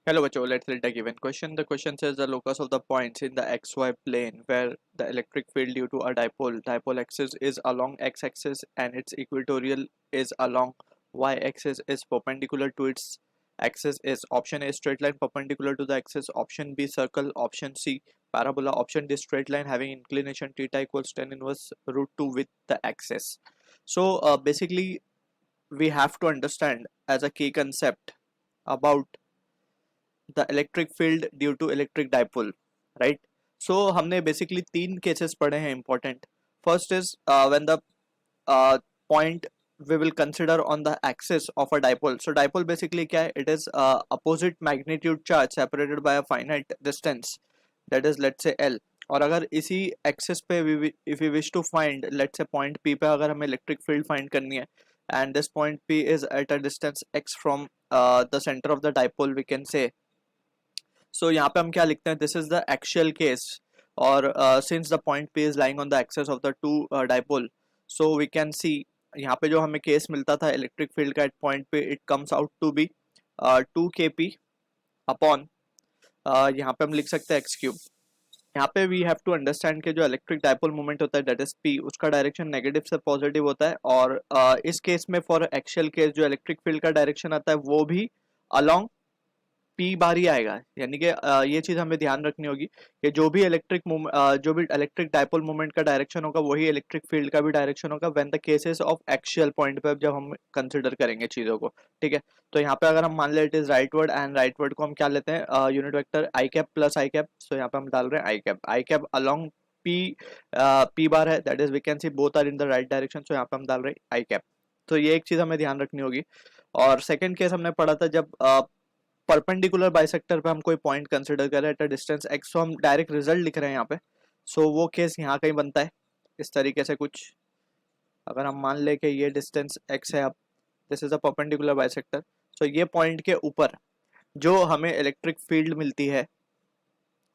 Hello, Bacho. Let's read a given question. The question says the locus of the points in the xy plane where the electric field due to a dipole axis is along x-axis and its equatorial is along y-axis is perpendicular to its axis is option A straight line perpendicular to the axis, option B circle, option C parabola, option D straight line having inclination theta equals tan inverse root 2 with the axis. So basically we have to understand as a key concept about the electric field due to electric dipole, right? So हमने basically तीन cases पढ़े हैं important. First is when the point we will consider on the axis of a dipole. So dipole basically क्या है? It is opposite magnitude charge separated by a finite distance, that is let's say L. और अगर इसी axis पे if we wish to find let's say point P पे अगर हमें electric field find करनी है and this point P is at a distance x from the center of the dipole, we can say. So यहाँ पे हम क्या लिखते हैं, this is the axial case और since the point P is lying on the axis of the two dipole, so we can see यहाँ पे जो हमें केस मिलता था इलेक्ट्रिक फील्ड का एट पॉइंट पे, it comes out to be 2kp upon यहाँ पे हम लिख सकते हैं एक्स क्यूब. यहाँ पे वी हैव टू अंडरस्टैंड कि जो इलेक्ट्रिक डाइपोल मोमेंट होता है दैट इज पी, उसका डायरेक्शन नेगेटिव से पॉजिटिव होता है और इस केस में फॉर एक्सियल केस जो इलेक्ट्रिक फील्ड का डायरेक्शन आता है वो भी अलोंग पी बार ही आएगा. यानी कि ये चीज हमें ध्यान रखनी होगी कि जो भी इलेक्ट्रिक डाइपोल मोमेंट का डायरेक्शन होगा वही इलेक्ट्रिक फील्ड का भी डायरेक्शन होगा when the cases of axial point पे जब हम कंसिडर करेंगे चीजों को. ठीक है, तो यहाँ पे अगर हम मान ले it is rightward and rightward को हम क्या लेते हैं unit vector i cap plus i cap. So यहाँ पे हम डाल रहे हैं i cap along P bar है, that is we can see both are in the right direction. So यहाँ पे हम डाल रहे हैं आई कैप. तो ये एक चीज हमें ध्यान रखनी होगी. और सेकंड केस हमने पढ़ा था जब परपेंडिकुलर बाइसेक्टर पे हम कोई पॉइंट कंसिडर कर रहे हैं एट अ डिस्टेंस x, तो हम डायरेक्ट रिजल्ट लिख रहे हैं यहाँ पे. सो वो केस यहाँ कहीं बनता है इस तरीके से कुछ. अगर हम मान ले कि ये डिस्टेंस x है, अब this is a perpendicular bisector, so ये पॉइंट के ऊपर जो हमें इलेक्ट्रिक फील्ड मिलती है,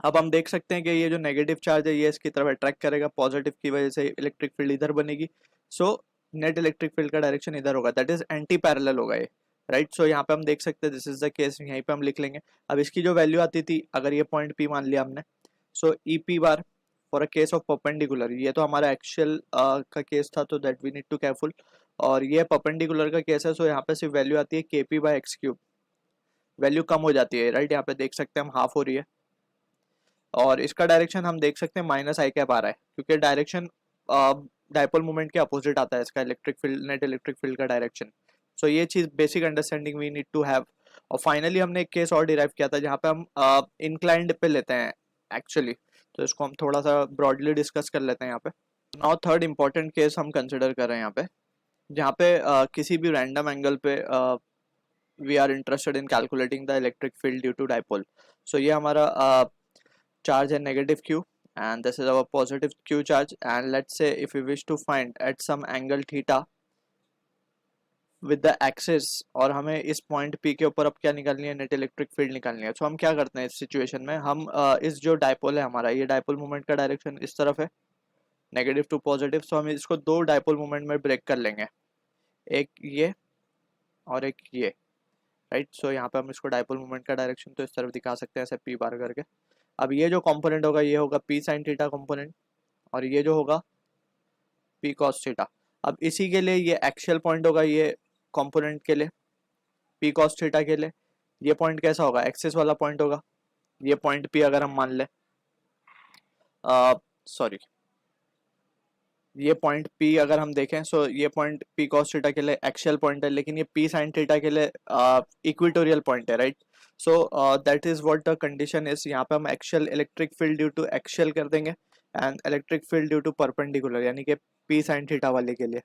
अब हम देख सकते हैं कि ये जो नेगेटिव चार्ज है ये इसकी तरफ अट्रैक्ट करेगा, पॉजिटिव की वजह से इलेक्ट्रिक फील्ड इधर बनेगी. सो नेट इलेक्ट्रिक फील्ड का डायरेक्शन इधर होगा, दैट इज एंटी पैरेलल होगा ये, राइट. सो यहाँ पे हम देख सकते हैं दिस इज द केस, यहीं पे हम लिख लेंगे. अब इसकी जो वैल्यू आती थी अगर ये पॉइंट पी मान लिया हमने, so E P bar for a case of perpendicular, ये तो हमारा एक्चुअल का केस था तो that we need to careful. और ये परपेंडिकुलर का केस है, सो यहाँ पे सिर्फ वैल्यू आती है K P by X cube. Value कम हो जाती है, राइट. यहाँ पे देख सकते हैं हम हाफ हो रही है और इसका डायरेक्शन हम देख सकते हैं माइनस आई कैप आ रहा है क्योंकि डायरेक्शन डाइपोल मोमेंट के अपोजिट आता है इसका electric field, net electric field का डायरेक्शन. सो ये चीज basic understanding we need to have. और फाइनली हमने एक केस और डिराइव किया था जहाँ पे हम इंक्लाइंड पे लेते हैं एक्चुअली, तो इसको हम थोड़ा सा ब्रॉडली डिस्कस कर लेते हैं यहाँ पे. नाउ थर्ड इंपॉर्टेंट केस हम कंसिडर कर रहे हैं यहाँ पे, जहाँ पे किसी भी रैंडम एंगल पे we are interested in calculating the electric field due to dipole. So ये हमारा charge है negative q and this is our positive q charge, and let's say if we wish to find at some angle theta with the axis और हमें इस point p के ऊपर अब क्या निकालनी है, नेट इलेक्ट्रिक फील्ड निकालनी है. तो हम क्या करते हैं इस सिचुएशन में, हम इस जो डाइपोल है हमारा, ये डाइपोल मोमेंट का डायरेक्शन इस तरफ है नेगेटिव टू पॉजिटिव, सो हम इसको दो डाइपोल मोमेंट में ब्रेक कर लेंगे, एक ये और एक ये, राइट. सो यहाँ पे हम इसको डाइपोल मोमेंट का डायरेक्शन तो इस तरफ दिखा सकते हैं ऐसे p बार करके. अब ये जो कंपोनेंट होगा ये होगा p साइन थीटा कंपोनेंट और ये जो होगा p कॉस थीटा. अब इसी के लिए ये एक्सियल पॉइंट होगा, ये कंपोनेंट के लिए p कॉस थीटा के लिए ये पॉइंट कैसा होगा, एक्सिस वाला पॉइंट होगा. ये पॉइंट p अगर हम मान ले सॉरी ये पॉइंट p अगर हम देखें, सो ये पॉइंट p कॉस थीटा के लिए एक्सियल पॉइंट है, लेकिन ये p साइन थीटा के लिए इक्वेटोरियल पॉइंट है, right. So that is what the condition is. यहाँ पे हम axial electric field due to axial कर देंगे and electric field due to perpendicular यानी कि p साइन थीटा वाले के लिए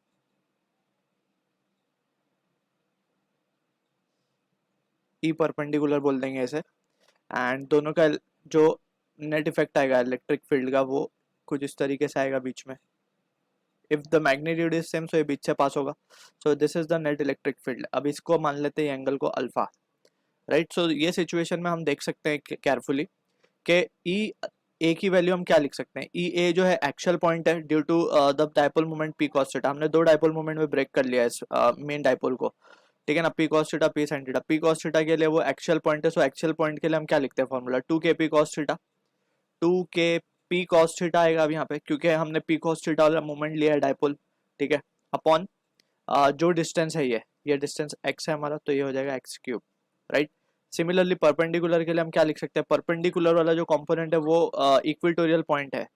e परपेंडिकुलर बोल देंगे इसे. एंड दोनों का जो नेट इफेक्ट आएगा इलेक्ट्रिक फील्ड का वो कुछ इस तरीके से आएगा बीच में. If the magnitude is same, so ये बीच से पास होगा. So this is the net electric field. अब इसको मान लेते हैं एंगल को अल्फा, राइट. सो ये सिचुएशन में हम देख सकते हैं केयरफुली कि ई ए की वैल्यू हम क्या लिख सकते हैं, ई ए जो है एक्चुअल पॉइंट है due to the dipole moment P cos theta. हमने दो डाइपोल मोमेंट में ब्रेक कर लिया है इस मेन डाइपोल को, ठीक है ना, P cos theta P sine theta. P cos theta के लिए वो एक्चुअल पॉइंट है, सो एक्चुअल पॉइंट के लिए हम क्या लिखते हैं formula, 2k P cos theta. 2k P cos theta आएगा अब यहाँ पे, क्योंकि हमने पी कॉस थीटा वाला मोमेंट लिया है डायपोल, ठीक है, अपॉन जो डिस्टेंस है ये डिस्टेंस x है हमारा, तो ये हो जाएगा x cube, right. Similarly perpendicular के लिए हम क्या लिख सकते हैं, परपेंडिकुलर वाला जो कंपोनेंट है वो इक्वेटोरियल पॉइंट है,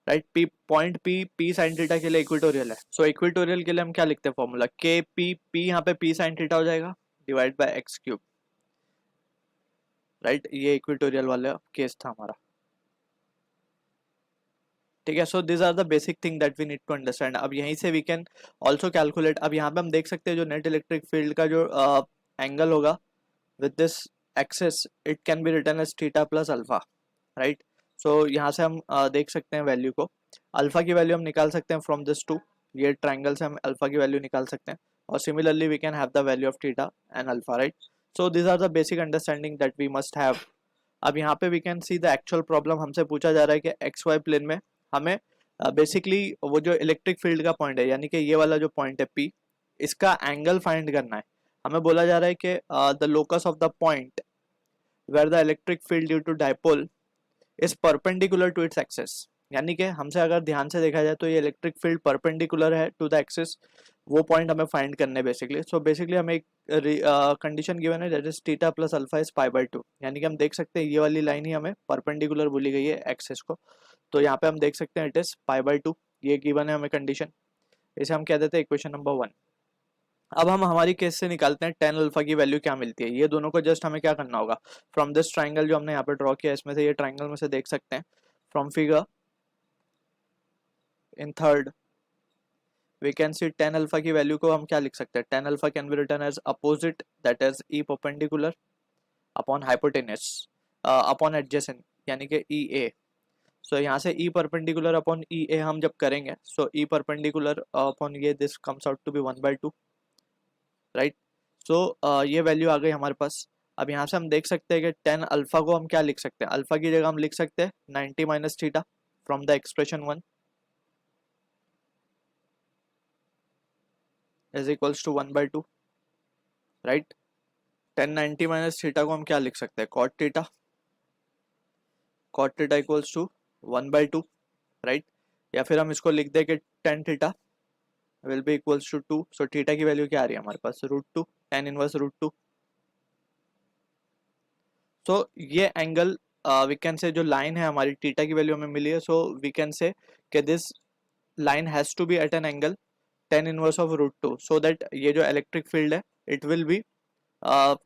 right. P point P sign theta के लिए इक्वेटोरियल है, सो इक्वेटोरियल के लिए हम क्या लिखते हैं फॉर्मूला, के पी यहाँ पे पी साइन थीटा हो जाएगा divide by x cube, right. ये इक्वेटोरियल वाला केस था हमारा, ठीक है। So this are the basic thing that we need to understand. अब यहीं से वी कैन ऑल्सो कैलकुलेट, अब यहाँ पे हम देख सकते हैं जो नेट इलेक्ट्रिक फील्ड का जो एंगल होगा with this axis, it can be written as theta plus alpha, right. So यहाँ से हम देख सकते हैं वैल्यू को, अल्फा की वैल्यू हम निकाल सकते हैं फ्रॉम दिस टू, ये ट्राइंगल से हम अल्फा की वैल्यू निकाल सकते हैं, और similarly we can have the value of theta and alpha, right. So this are the basic understanding that we must have. अब यहाँ पे we can see the actual problem, हमसे पूछा जा रहा है कि एक्स वाई प्लेन में हमें बेसिकली वो जो इलेक्ट्रिक फील्ड का पॉइंट है, यानी कि ये वाला जो पॉइंट है पी, इसका एंगल फाइंड करना है। हमें बोला जा रहा है कि the locus of the point where the electric field due to dipole is perpendicular to its axis, यानी कि हमसे अगर ध्यान से देखा जाए तो ये इलेक्ट्रिक फील्ड परपेंडिकुलर है टू द एक्सिस, वो पॉइंट हमें फाइंड करने बेसिकली। सो बेसिकली हमें एक कंडीशन गिवन है that is theta plus alpha is pi by 2, यानी कि हम देख सकते हैं ये वाली लाइन ही हमें परपेंडिकुलर बोली गई है एक्सिस को, तो यहाँ पे हम देख सकते हैं इट इज पाई बाय 2, ये गिवन है हमें कंडीशन, इसे हम कह देते हैं इक्वेशन नंबर 1। अब हम हमारी केस से निकालते हैं टेन अल्फा की वैल्यू क्या मिलती है, ये दोनों को जस्ट हमें क्या करना होगा, फ्रॉम दिस ट्राइंगल जो हमने यहाँ पे ड्रॉ किया इसमें से, ये ट्राइंगल में से देख सकते हैं from figure in third we can see tan alpha की वैल्यू को हम क्या लिख सकते हैं, tan alpha can be written as opposite that is E perpendicular upon hypotenuse upon adjacent, यानी कि ई ए। सो यहाँ से ई परपेंडिकुलर अपॉन ई ए हम जब करेंगे, सो ई परपेंडिकुलर अपॉन ये this comes out to be 1/2, right. So ये वैल्यू आ गई हमारे पास। अब यहाँ से हम देख सकते हैं कि टेन अल्फा को हम क्या लिख सकते हैं, अल्फा की जगह हम लिख सकते हैं 90 minus theta from the expression 1 is equals to 1/2, right. 1090 minus theta को हम क्या लिख सकते हैं, cot theta equals to 1/2, right. या फिर हम इसको लिख दें कि tan theta will be equals to 2, so theta की वैल्यू क्या आ रही है हमारे पास, √2, tan इनवर्स √2। सो ये एंगल वी कैन से जो लाइन है हमारी थीटा की वैल्यू हमें मिली है, सो वी कैन से कि this line has to be at an angle tan inverse of √2, so that ये जो इलेक्ट्रिक फील्ड है it will be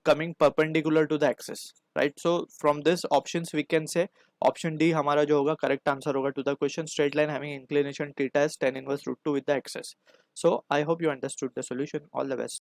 coming perpendicular to the axis, right। so from this options we can say option D हमारा जो होगा correct answer होगा to the question, straight line having inclination theta as tan inverse √2 with the axis। so I hope you understood the solution, all the best।